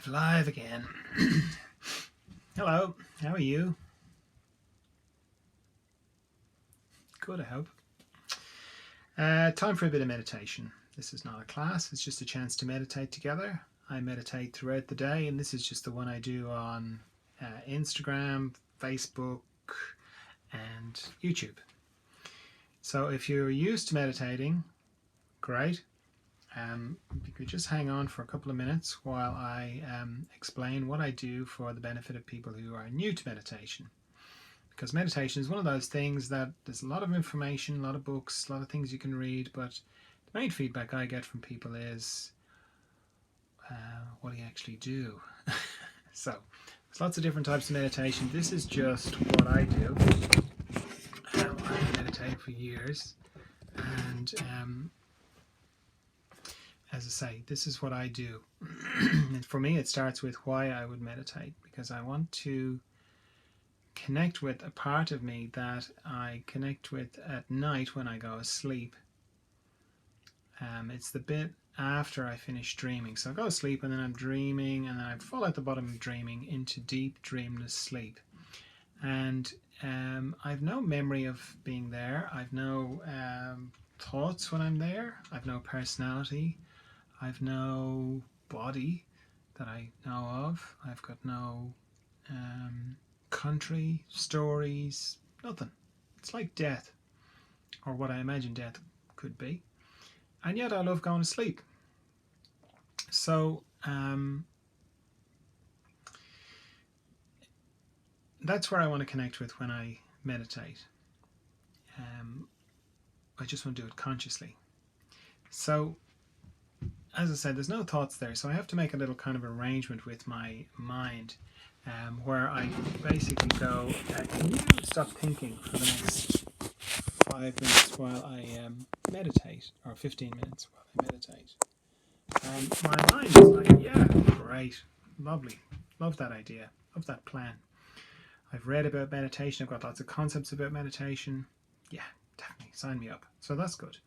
Live again. Hello, how are you? Good, I hope. Time for a bit of meditation. This is not a class, it's just a chance to meditate together. I meditate throughout the day, and this is just the one I do on Instagram, Facebook, and YouTube. So if you're used to meditating, great. You could just hang on for a couple of minutes while I explain what I do for the benefit of people who are new to meditation. Because meditation is one of those things that there's a lot of information, a lot of books, a lot of things you can read, but the main feedback I get from people is, what do you actually do? So, there's lots of different types of meditation. This is just what I do. I've meditated for years, and as I say, this is what I do. And for me, it starts with why I would meditate, because I want to connect with a part of me that I connect with at night when I go to sleep. It's the bit after I finish dreaming. So I go to sleep and then I'm dreaming, and then I fall at the bottom of dreaming into deep dreamless sleep. And I've no memory of being there. I've no thoughts when I'm there. I've no personality. I've no body that I know of. I've got no country, stories, nothing. It's like death, or what I imagine death could be. And yet I love going to sleep. So that's where I want to connect with when I meditate. I just want to do it consciously. So as I said, there's no thoughts there, so I have to make a little kind of arrangement with my mind, where I basically go, can you stop thinking for the next 5 minutes while I meditate, or 15 minutes while I meditate? And my mind is like, yeah, great, lovely, love that idea, love that plan. I've read about meditation, I've got lots of concepts about meditation. Yeah, definitely, sign me up. So that's good.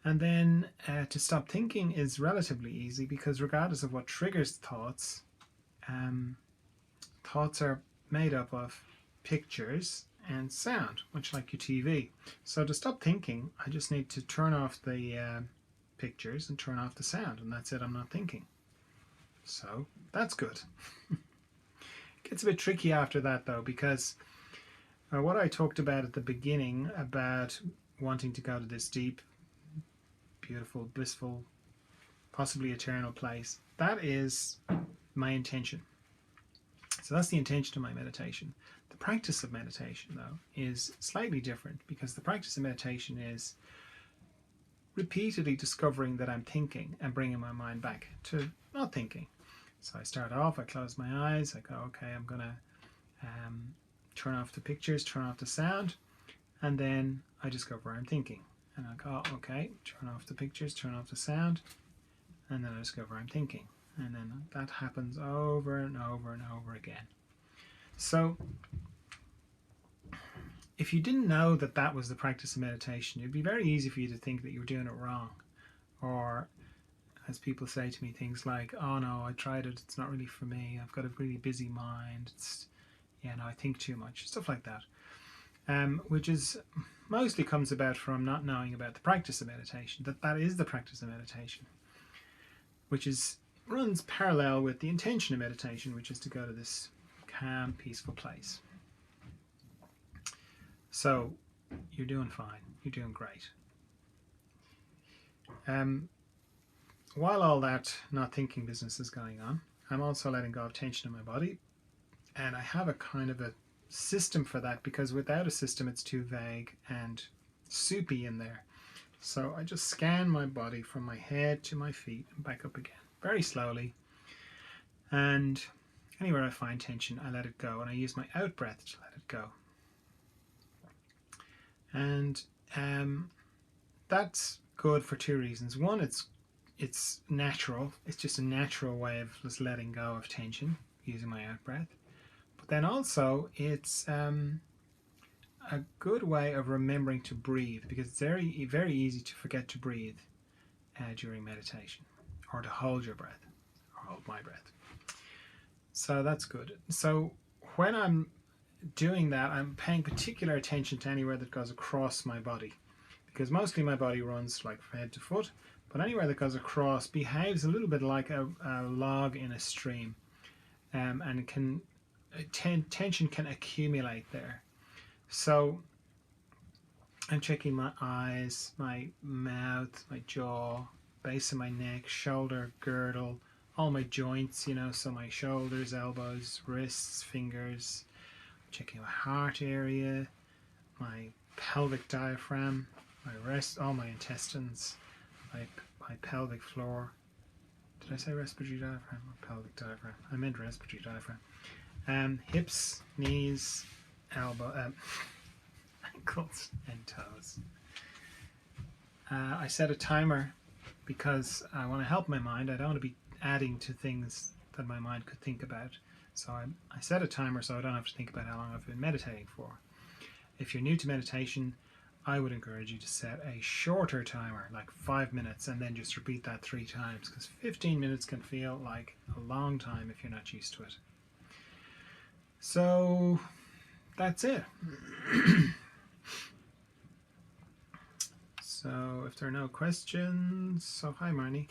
And then to stop thinking is relatively easy, because regardless of what triggers thoughts, thoughts are made up of pictures and sound, much like your TV. So to stop thinking, I just need to turn off the pictures and turn off the sound, and that's it, I'm not thinking. So that's good. It gets a bit tricky after that though, because what I talked about at the beginning about wanting to go to this deep, beautiful, blissful, possibly eternal place, that is my intention. So that's the intention of my meditation. The practice of meditation, though, is slightly different, because the practice of meditation is repeatedly discovering that I'm thinking and bringing my mind back to not thinking. So I start off, I close my eyes, I go, okay, I'm going to turn off the pictures, turn off the sound, and then I discover I'm thinking. And I go, okay, turn off the pictures, turn off the sound, and then I discover I'm thinking. And then that happens over and over and over again. So if you didn't know that that was the practice of meditation, it'd be very easy for you to think that you were doing it wrong. Or, as people say to me, things like, oh no, I tried it, it's not really for me, I've got a really busy mind, I think too much, stuff like that. Which is mostly comes about from not knowing about the practice of meditation, that is the practice of meditation, which runs parallel with the intention of meditation, which is to go to this calm, peaceful place. So you're doing fine, you're doing great. While all that not thinking business is going on, I'm also letting go of tension in my body, and I have a kind of a system for that, because without a system it's too vague and soupy in there. So I just scan my body from my head to my feet and back up again, very slowly, and anywhere I find tension I let it go, and I use my out breath to let it go. And that's good for two reasons. One, it's natural, it's just a natural way of just letting go of tension using my out breath. But then also it's a good way of remembering to breathe, because it's very, very easy to forget to breathe during meditation, or to hold your breath, or hold my breath. So that's good. So when I'm doing that, I'm paying particular attention to anywhere that goes across my body, because mostly my body runs like from head to foot, but anywhere that goes across behaves a little bit like a log in a stream, and it can tension can accumulate there. So I'm checking my eyes, my mouth, my jaw, base of my neck, shoulder, girdle, all my joints, so my shoulders, elbows, wrists, fingers, checking my heart area, my pelvic diaphragm, my rest, all my intestines, my, my pelvic floor. Did I say respiratory diaphragm or pelvic diaphragm? I meant respiratory diaphragm. Hips, knees, elbow, ankles, and toes. I set a timer because I want to help my mind. I don't want to be adding to things that my mind could think about. So I set a timer so I don't have to think about how long I've been meditating for. If you're new to meditation, I would encourage you to set a shorter timer, like 5 minutes, and then just repeat that 3 times, because 15 minutes can feel like a long time if you're not used to it. So that's it. So if there are no questions, so hi Marnie.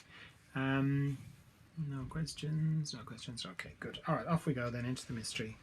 No questions, no questions. Okay, good. All right, off we go then into the mystery.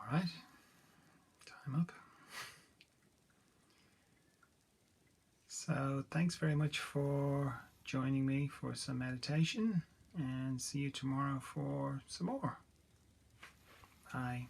All right, time up. So thanks very much for joining me for some meditation, and see you tomorrow for some more. Bye.